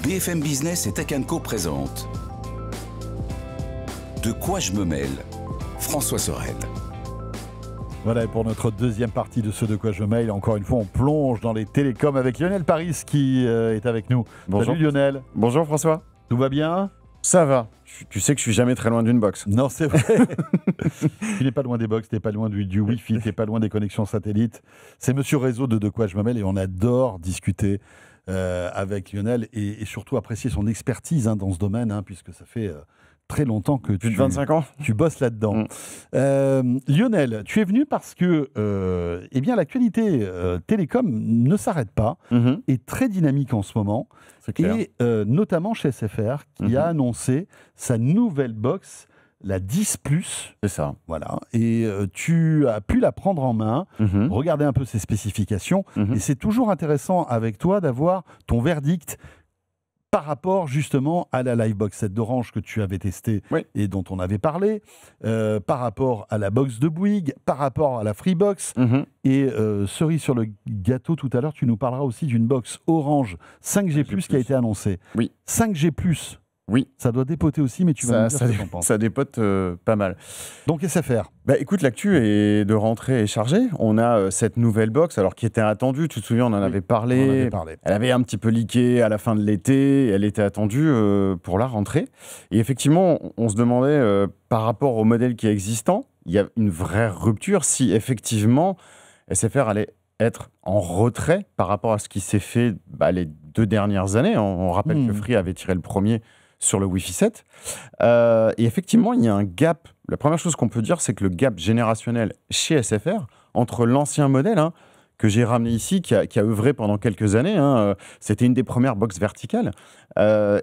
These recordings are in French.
BFM Business et Tech Co présente De quoi je me mêle, François Sorel. Voilà, et pour notre deuxième partie de ce De quoi je me mêle, encore une fois, on plonge dans les télécoms avec Lionel Paris qui est avec nous. Bonjour. Salut Lionel. Bonjour François. Tout va bien? Ça va. Tu sais que je suis jamais très loin d'une box. Non, c'est vrai. Tu n'es pas loin des box, tu n'es pas loin du Wi-Fi, tu n'es pas loin des connexions satellites. C'est Monsieur Réseau de quoi je me mêle et on adore discuter avec Lionel et surtout apprécier son expertise dans ce domaine, puisque ça fait très longtemps que Plus de 25 ans. Tu bosses là-dedans. Lionel, tu es venu parce que eh bien, l'actualité télécom ne s'arrête pas, est très dynamique en ce moment, et notamment chez SFR qui a annoncé sa nouvelle box, la 10 Plus. C'est ça. Voilà. Et tu as pu la prendre en main, regarder un peu ses spécifications, et c'est toujours intéressant avec toi d'avoir ton verdict par rapport justement à la Livebox 7 d'Orange que tu avais testée et dont on avait parlé, par rapport à la box de Bouygues, par rapport à la Freebox. Et cerise sur le gâteau, tout à l'heure, tu nous parleras aussi d'une box Orange 5G+, qui a été annoncée. Oui. 5G+. Oui. Ça doit dépoter aussi, mais tu vas me dire ce que t'en penses. Ça dépote pas mal. Donc SFR. Écoute, l'actu est de rentrée et chargée. On a cette nouvelle box, alors qui était attendue. Tu te souviens, on en avait parlé. Elle avait un petit peu leaké à la fin de l'été. Elle était attendue pour la rentrée. Et effectivement, on se demandait, par rapport au modèle qui est existant, il y a une vraie rupture si effectivement SFR allait être en retrait par rapport à ce qui s'est fait les 2 dernières années. On rappelle que Free avait tiré le premier sur le Wi-Fi 7. Et effectivement, il y a un gap. La première chose qu'on peut dire, c'est que le gap générationnel chez SFR, entre l'ancien modèle, que j'ai ramené ici, qui a œuvré pendant quelques années, c'était une des premières box verticales.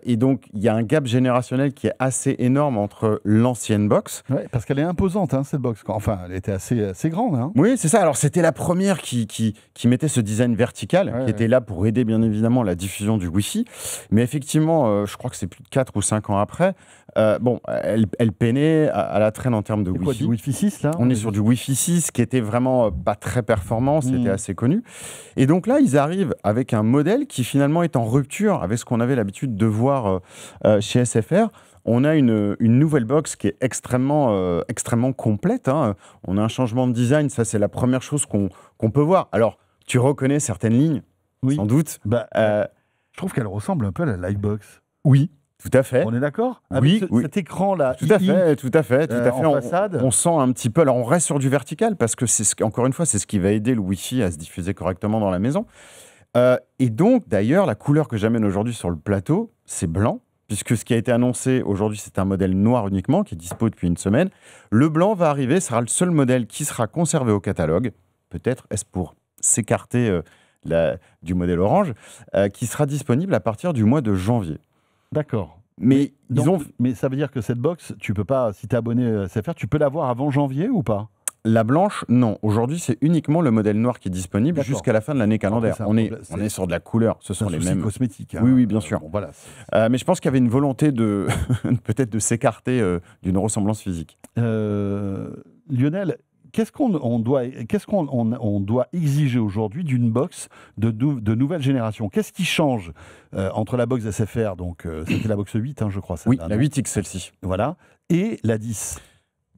Et donc, il y a un gap générationnel qui est assez énorme entre l'ancienne box. Ouais, parce qu'elle est imposante, cette box. Enfin, elle était assez grande. Oui, c'est ça. Alors, c'était la première qui mettait ce design vertical, qui était là pour aider, bien évidemment, la diffusion du Wi-Fi. Mais effectivement, je crois que c'est plus de 4 ou 5 ans après, elle peinait à la traîne en termes de Wi-Fi. Quoi, du Wi-Fi 6, là? On est sur du Wi-Fi 6 qui était vraiment pas très performant, c'était assez connu. Et donc là, ils arrivent avec un modèle qui finalement est en rupture avec ce qu'on avait l'habitude de voir chez SFR. On a une nouvelle box qui est extrêmement complète. On a un changement de design, ça c'est la première chose qu'on peut voir. Alors, tu reconnais certaines lignes, sans doute. Je trouve qu'elle ressemble un peu à la Livebox. Oui. Tout à fait. On est d'accord? Cet écran-là. Tout à fait. En façade. On sent un petit peu. Alors, on reste sur du vertical parce que encore une fois, c'est ce qui va aider le Wi-Fi à se diffuser correctement dans la maison. Et donc, d'ailleurs, la couleur que j'amène aujourd'hui sur le plateau, c'est blanc, puisque ce qui a été annoncé aujourd'hui, c'est un modèle noir uniquement qui est dispo depuis une semaine. Le blanc va arriver, sera le seul modèle qui sera conservé au catalogue. Peut-être est-ce pour s'écarter du modèle orange, qui sera disponible à partir du mois de janvier. D'accord. Mais ça veut dire que cette box, tu peux pas, si tu es abonné à SFR, tu peux l'avoir avant janvier ou pas? La blanche, non. Aujourd'hui, c'est uniquement le modèle noir qui est disponible jusqu'à la fin de l'année calendaire. On est sur de la couleur. Ce sont les mêmes cosmétiques. Oui, bien sûr. Voilà. Mais je pense qu'il y avait une volonté de peut-être de s'écarter d'une ressemblance physique. Lionel, qu'est-ce qu'on doit exiger aujourd'hui d'une box de nouvelle génération? Qu'est-ce qui change entre la box SFR, donc c'était la box 8, je crois. Oui, la 8X, celle-ci. Voilà, et la 10.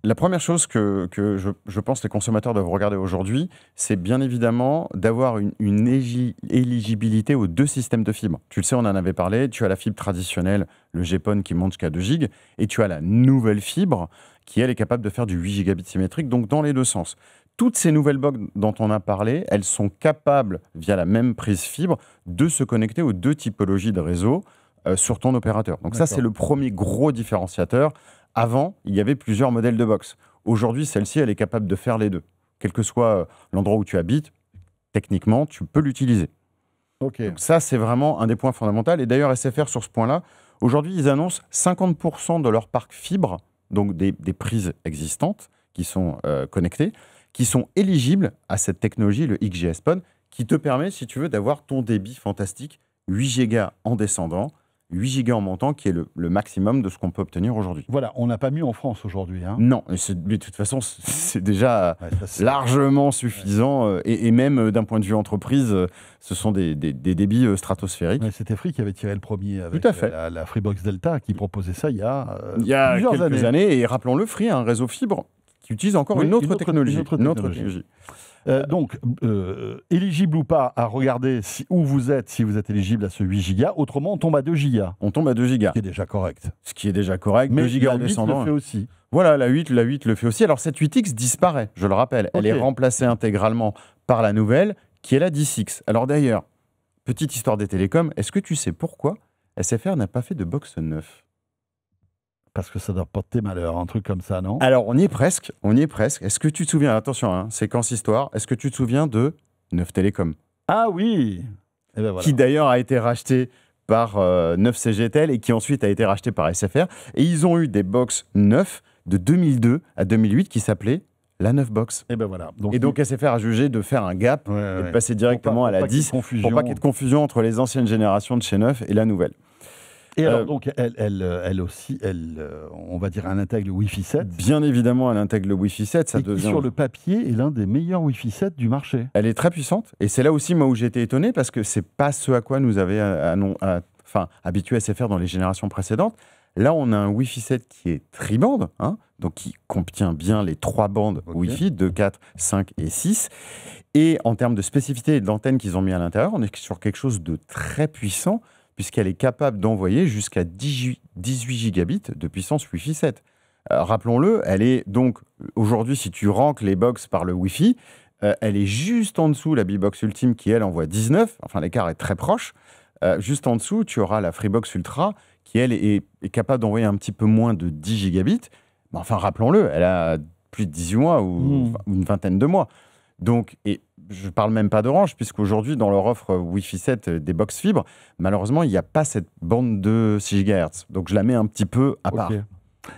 La première chose que je pense les consommateurs doivent regarder aujourd'hui, c'est bien évidemment d'avoir une éligibilité aux 2 systèmes de fibres. Tu le sais, on en avait parlé, tu as la fibre traditionnelle, le GPON qui monte jusqu'à 2 Go, et tu as la nouvelle fibre qui, elle, est capable de faire du 8 gigabits symétrique, donc dans les 2 sens. Toutes ces nouvelles box dont on a parlé, elles sont capables, via la même prise fibre, de se connecter aux 2 typologies de réseau sur ton opérateur. Donc ça, c'est le premier gros différenciateur. Avant, il y avait plusieurs modèles de box. Aujourd'hui, celle-ci, elle est capable de faire les 2. Quel que soit l'endroit où tu habites, techniquement, tu peux l'utiliser. Donc ça, c'est vraiment un des points fondamentaux. Et d'ailleurs, SFR, sur ce point-là, aujourd'hui, ils annoncent 50% de leur parc fibre, donc des prises existantes qui sont connectées, qui sont éligibles à cette technologie, le XGS-PON, qui te permet, si tu veux, d'avoir ton débit fantastique, 8 Go en descendant, 8 Go en montant, qui est le maximum de ce qu'on peut obtenir aujourd'hui. Voilà, on n'a pas mieux en France aujourd'hui. Hein. Non, mais de toute façon, c'est déjà largement suffisant. Et même d'un point de vue entreprise, ce sont des débits stratosphériques. Ouais, c'était Free qui avait tiré le premier avec Tout à fait. La Freebox Delta, qui proposait ça il y a quelques années. Et rappelons-le, Free a un réseau fibre qui utilise encore une autre technologie. Donc, éligible ou pas à regarder où vous êtes, si vous êtes éligible à ce 8 Go. Autrement, on tombe à 2 Go. On tombe à 2 Go. Ce qui est déjà correct. Ce qui est déjà correct. Mais 2 Go en descendant. Le fait aussi. Voilà, la 8 le fait aussi. Alors, cette 8X disparaît, je le rappelle. Elle est remplacée intégralement par la nouvelle, qui est la 10X. Alors d'ailleurs, petite histoire des télécoms, est-ce que tu sais pourquoi SFR n'a pas fait de box 9 ? Parce que ça doit porter malheur, un truc comme ça, non ? Alors, on y est presque. Est-ce que tu te souviens, attention, hein, séquence histoire, est-ce que tu te souviens de Neuf Télécom ? Ah oui. Et ben voilà. Qui d'ailleurs a été racheté par 9CGTEL et qui ensuite a été racheté par SFR. Et ils ont eu des box 9 de 2002 à 2008 qui s'appelaient la 9 box. Et ben voilà. Donc SFR a jugé de faire un gap et de passer directement à la 10 pour pas qu'il y ait de confusion entre les anciennes générations de chez 9 et la nouvelle. Et alors, donc, elle aussi, on va dire, elle intègre le Wi-Fi 7. Bien évidemment, elle intègre le Wi-Fi 7. Ça devient... sur le papier, est l'un des meilleurs Wi-Fi 7 du marché. Elle est très puissante. Et c'est là aussi, moi, où j'ai été étonné, parce que c'est pas ce à quoi nous avait habitué SFR dans les générations précédentes. Là, on a un Wi-Fi 7 qui est tri-bande, hein, donc qui contient bien les 3 bandes Wi-Fi, 2, 4, 5 et 6. Et en termes de spécificité et d'antenne qu'ils ont mis à l'intérieur, on est sur quelque chose de très puissant, puisqu'elle est capable d'envoyer jusqu'à 18 gigabits de puissance Wi-Fi 7. Rappelons-le, elle est donc, aujourd'hui, si tu rankes les box par le Wi-Fi, elle est juste en dessous, la B-Box Ultime, qui, elle, envoie 19, enfin, l'écart est très proche. Juste en dessous, tu auras la Freebox Ultra, qui, elle, est capable d'envoyer un petit peu moins de 10 gigabits. Mais enfin, rappelons-le, elle a plus de 18 mois ou une vingtaine de mois. Donc, et je ne parle même pas d'Orange, puisqu'aujourd'hui, dans leur offre Wi-Fi 7 des box fibres, malheureusement, il n'y a pas cette bande de 6 GHz. Donc, je la mets un petit peu à part.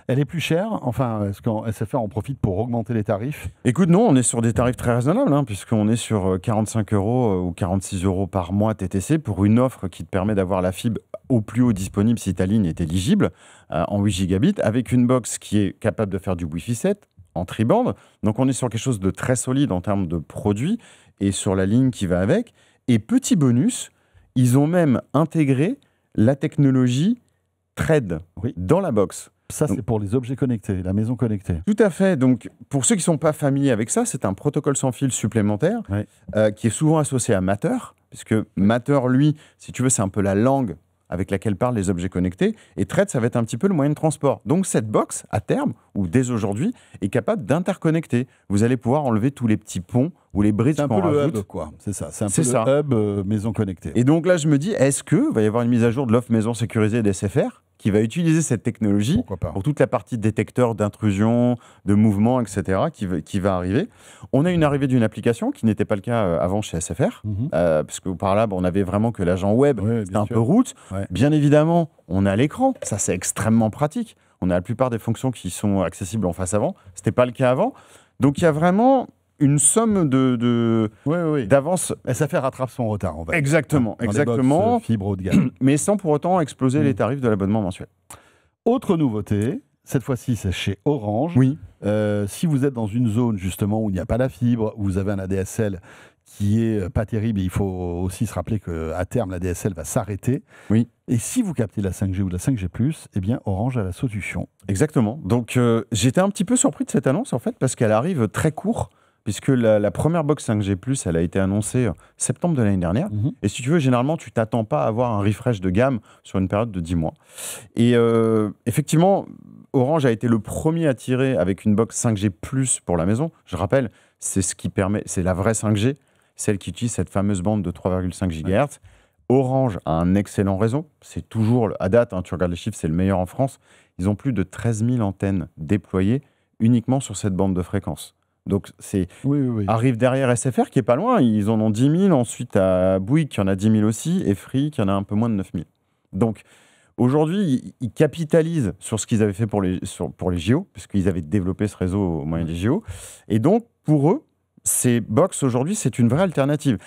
Elle est plus chère ? Enfin, est-ce qu'en SFR, on profite pour augmenter les tarifs ? Écoute, non, on est sur des tarifs très raisonnables, hein, puisqu'on est sur 45 € ou 46 € par mois TTC pour une offre qui te permet d'avoir la fibre au plus haut disponible si ta ligne est éligible, en 8 gigabits, avec une box qui est capable de faire du Wi-Fi 7, en tri-bande. Donc, on est sur quelque chose de très solide en termes de produits et sur la ligne qui va avec. Et petit bonus, ils ont même intégré la technologie Thread dans la box. Ça, c'est pour les objets connectés, la maison connectée. Tout à fait. Donc, pour ceux qui ne sont pas familiers avec ça, c'est un protocole sans fil supplémentaire qui est souvent associé à Matter, puisque Matter, lui, si tu veux, c'est un peu la langue avec laquelle parlent les objets connectés, et Thread, ça va être un petit peu le moyen de transport. Donc cette box, à terme, ou dès aujourd'hui, est capable d'interconnecter. Vous allez pouvoir enlever tous les petits ponts ou les bridges qu'on rajoute. C'est un peu le hub, quoi. C'est ça. C'est un peu le hub maison connectée. Et donc là, je me dis, est-ce qu'il va y avoir une mise à jour de l'offre maison sécurisée d'SFR qui va utiliser cette technologie pour toute la partie détecteur d'intrusion, de mouvement, etc., qui va arriver. On a une arrivée d'une application qui n'était pas le cas avant chez SFR, parce que par là, on avait vraiment que l'agent web, c'était un peu route. Bien évidemment, on a l'écran, ça c'est extrêmement pratique. On a la plupart des fonctions qui sont accessibles en face avant, ce n'était pas le cas avant. Donc il y a vraiment une somme d'avance. SFR rattrape son retard, on va dire. Exactement. Les box, fibre haut de gamme. Mais sans pour autant exploser les tarifs de l'abonnement mensuel. Autre nouveauté, cette fois-ci c'est chez Orange. Oui. Si vous êtes dans une zone justement où il n'y a pas la fibre, où vous avez un ADSL qui est pas terrible, et il faut aussi se rappeler qu'à terme l'ADSL va s'arrêter. Oui. Et si vous captez la 5G ou la 5G+, eh bien Orange a la solution. Exactement. Donc j'étais un petit peu surpris de cette annonce en fait, parce qu'elle arrive très court. Puisque la première box 5G+, elle a été annoncée en septembre de l'année dernière. Et si tu veux, généralement, tu ne t'attends pas à avoir un refresh de gamme sur une période de 10 mois. Et effectivement, Orange a été le premier à tirer avec une box 5G+, pour la maison. Je rappelle, c'est ce qui permet, c'est la vraie 5G, celle qui utilise cette fameuse bande de 3,5 GHz. Orange a un excellent réseau. C'est toujours, à date, tu regardes les chiffres, c'est le meilleur en France. Ils ont plus de 13 000 antennes déployées uniquement sur cette bande de fréquence. Donc, arrive derrière SFR qui est pas loin. Ils en ont 10 000. Ensuite, à Bouygues, qui en a 10 000 aussi. Et Free, qui en a un peu moins de 9 000. Donc, aujourd'hui, ils capitalisent sur ce qu'ils avaient fait pour les JO, puisqu'ils avaient développé ce réseau au moyen des JO. Et donc, pour eux, ces box, aujourd'hui, c'est une vraie alternative.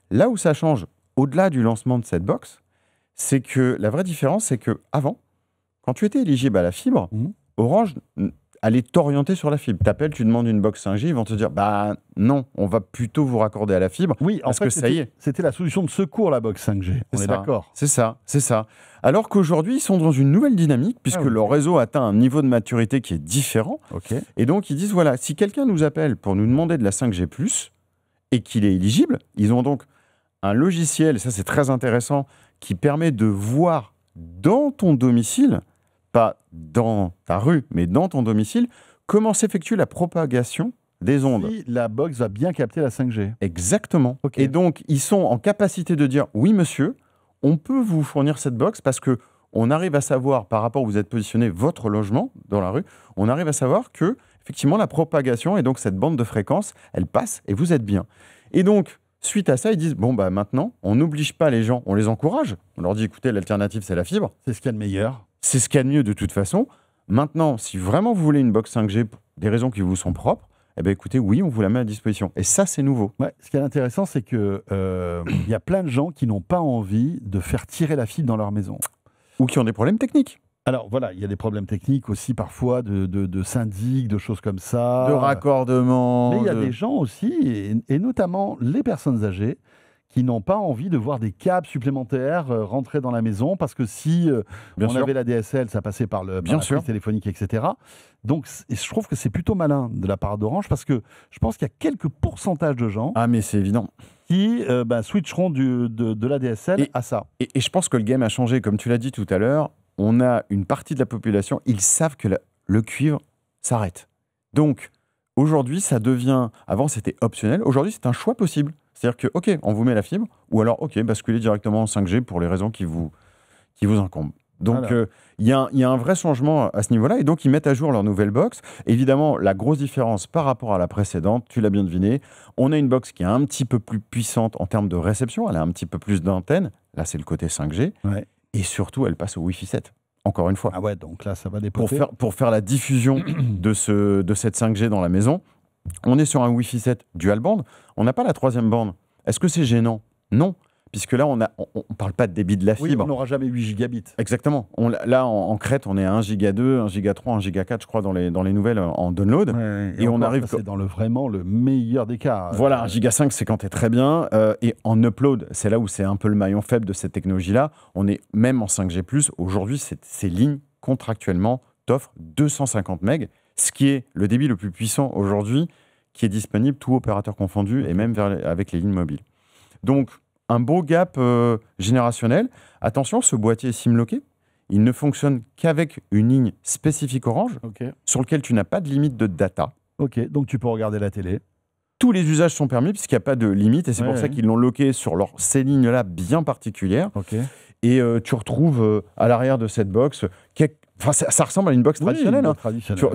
Là où ça change, au-delà du lancement de cette box, c'est que la vraie différence, c'est que avant, quand tu étais éligible à la fibre, Orange allait t'orienter sur la fibre. T'appelles, tu demandes une box 5G, ils vont te dire bah non, on va plutôt vous raccorder à la fibre. Oui, parce que ça y est. C'était la solution de secours, la box 5G. On est d'accord. C'est ça. Alors qu'aujourd'hui, ils sont dans une nouvelle dynamique, puisque leur réseau atteint un niveau de maturité qui est différent. Et donc, ils disent voilà, si quelqu'un nous appelle pour nous demander de la 5G+, et qu'il est éligible, ils ont donc un logiciel, et ça c'est très intéressant, qui permet de voir dans ton domicile, pas dans ta rue, mais dans ton domicile, comment s'effectue la propagation des ondes. Si la box va bien capter la 5G. Exactement. Et donc, ils sont en capacité de dire, oui monsieur, on peut vous fournir cette box parce que on arrive à savoir, par rapport où vous êtes positionné, votre logement dans la rue, on arrive à savoir que, effectivement, la propagation et donc cette bande de fréquence, elle passe et vous êtes bien. Et donc, suite à ça, ils disent, bon, bah maintenant, on n'oblige pas les gens, on les encourage. On leur dit, écoutez, l'alternative, c'est la fibre. C'est ce qu'il y a de meilleur. C'est ce qu'il y a de mieux de toute façon. Maintenant, si vraiment vous voulez une box 5G pour des raisons qui vous sont propres, eh bien, écoutez, oui, on vous la met à disposition. Et ça, c'est nouveau. Ouais, ce qui est intéressant, c'est qu'il y a plein de gens qui n'ont pas envie de faire tirer la fibre dans leur maison. Ou qui ont des problèmes techniques. Alors voilà, il y a des problèmes techniques aussi parfois de syndic, de choses comme ça. De raccordement. Mais il y a des gens aussi, et notamment les personnes âgées, qui n'ont pas envie de voir des câbles supplémentaires rentrer dans la maison, parce que si on avait la DSL, ça passait par la prise téléphonique, etc. Donc je trouve que c'est plutôt malin de la part d'Orange, parce que je pense qu'il y a quelques pourcentages de gens mais c'est évident. Qui switcheront de la DSL à ça. Et je pense que le game a changé, comme tu l'as dit tout à l'heure, on a une partie de la population, ils savent que le cuivre s'arrête. Donc aujourd'hui, ça devient, avant c'était optionnel, aujourd'hui c'est un choix possible. C'est-à-dire que, OK, on vous met la fibre, ou alors, OK, basculez directement en 5G pour les raisons qui vous incombent. Donc, il y a un vrai changement à ce niveau-là, et donc ils mettent à jour leur nouvelle box. Évidemment, la grosse différence par rapport à la précédente, tu l'as bien deviné, on a une box qui est un petit peu plus puissante en termes de réception, elle a un petit peu plus d'antennes, là c'est le côté 5G, et surtout, elle passe au Wi-Fi 7. Encore une fois. Ah ouais, donc là, ça va dépoter. Pour faire la diffusion de cette 5G dans la maison, on est sur un Wi-Fi 7 dual band. On n'a pas la troisième bande. Est-ce que c'est gênant? Non. Puisque là, on ne parle pas de débit de la fibre. Oui, on n'aura jamais 8 gigabits. Exactement. Là, en Crète, on est à 1 giga 2, 1 giga 3, 1 giga 4, je crois, dans les nouvelles en download. Et on arrive... C'est vraiment le meilleur des cas. Voilà, 1 giga 5, c'est quand tu es très bien. Et en upload, c'est là où c'est un peu le maillon faible de cette technologie-là. On est même en 5G+. Aujourd'hui, ces lignes, contractuellement, t'offrent 250 MB, ce qui est le débit le plus puissant aujourd'hui, qui est disponible, tout opérateur confondu, et même avec les lignes mobiles. Donc, un beau gap générationnel. Attention, ce boîtier est SIM-locké. Il ne fonctionne qu'avec une ligne spécifique Orange, sur lequel tu n'as pas de limite de data. Ok, donc tu peux regarder la télé. Tous les usages sont permis, puisqu'il n'y a pas de limite, et c'est pour ça qu'ils l'ont loqué sur ces lignes-là bien particulières. Et tu retrouves à l'arrière de cette box... ça ressemble à une box traditionnelle.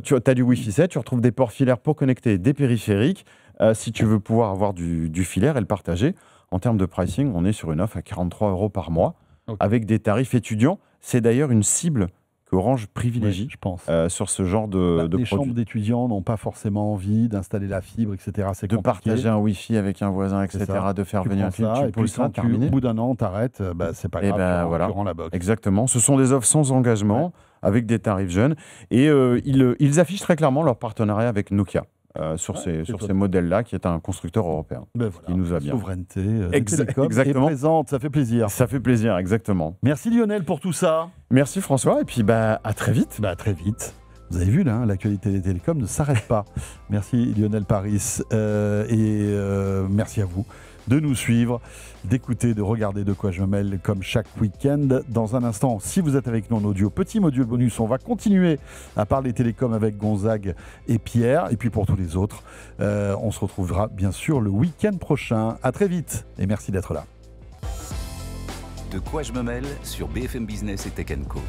Tu as du Wi-Fi 7, tu retrouves des ports filaires pour connecter des périphériques, si tu veux pouvoir avoir du filaire et le partager. En termes de pricing, on est sur une offre à 43 € par mois, avec des tarifs étudiants. C'est d'ailleurs une cible qu'Orange privilégie, je pense. Sur ce genre de produits. Les chambres d'étudiants n'ont pas forcément envie d'installer la fibre, etc. C'est compliqué. De partager un Wi-Fi avec un voisin, etc. De faire venir un film, tu poses ça, terminé. Au bout d'un an, t'arrêtes, c'est pas grave, tu rends la box. Exactement. Ce sont des offres sans engagement, avec des tarifs jeunes. Et ils affichent très clairement leur partenariat avec Nokia. Sur ces modèles-là, qui est un constructeur européen, qui nous a bien. Souveraineté, télécom est présente, ça fait plaisir. Ça fait plaisir, exactement. Merci Lionel pour tout ça. Merci François, et puis à très vite. À très vite. Vous avez vu, là, l'actualité des télécoms ne s'arrête pas. Merci Lionel Paris, merci à vous de nous suivre, d'écouter, de regarder De quoi je me mêle comme chaque week-end. Dans un instant, si vous êtes avec nous en audio, petit module bonus, on va continuer à parler télécom avec Gonzague et Pierre. Et puis pour tous les autres, on se retrouvera bien sûr le week-end prochain. À très vite et merci d'être là. De quoi je me mêle sur BFM Business et Tech & Co.